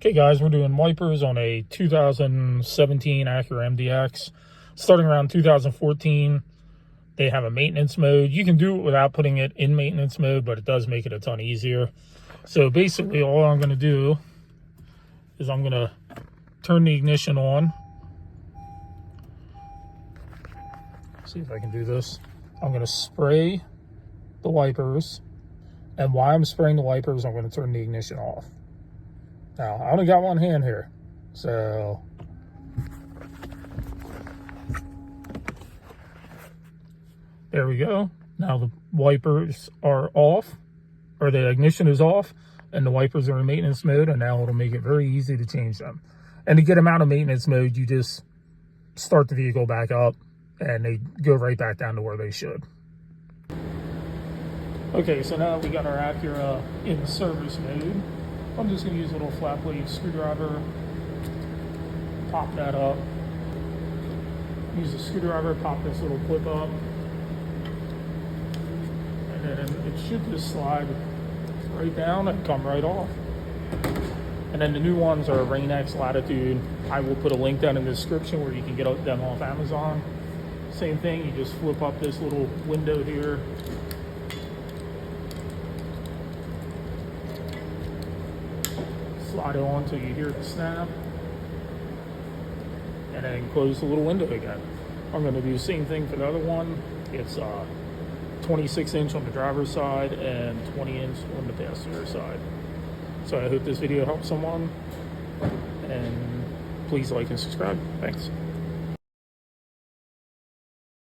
Okay guys, we're doing wipers on a 2017 Acura MDX. Starting around 2014, they have a maintenance mode. You can do it without putting it in maintenance mode, but it does make it a ton easier. So basically all I'm going to do is I'm going to turn the ignition on. See if I can do this. I'm going to spray the wipers, and while I'm spraying the wipers, I'm going to turn the ignition off. Now, I only got one hand here, so there we go. Now the wipers are off, or the ignition is off, and the wipers are in maintenance mode, and now it'll make it very easy to change them. And to get them out of maintenance mode, you just start the vehicle back up, and they go right back down to where they should. Okay, so now we got our Acura in service mode. I'm just going to use a little flat blade screwdriver, pop that up, use the screwdriver, pop this little clip up, and then it should just slide right down and come right off. And then the new ones are Rain-X Latitude. I will put a link down in the description where you can get them off Amazon. Same thing, you just flip up this little window here, slide it on until you hear the snap, and then close the little window again. I'm going to do the same thing for the other one. It's 26 inch on the driver's side and 20 inch on the passenger side. So I hope this video helps someone, and please like and subscribe. Thanks.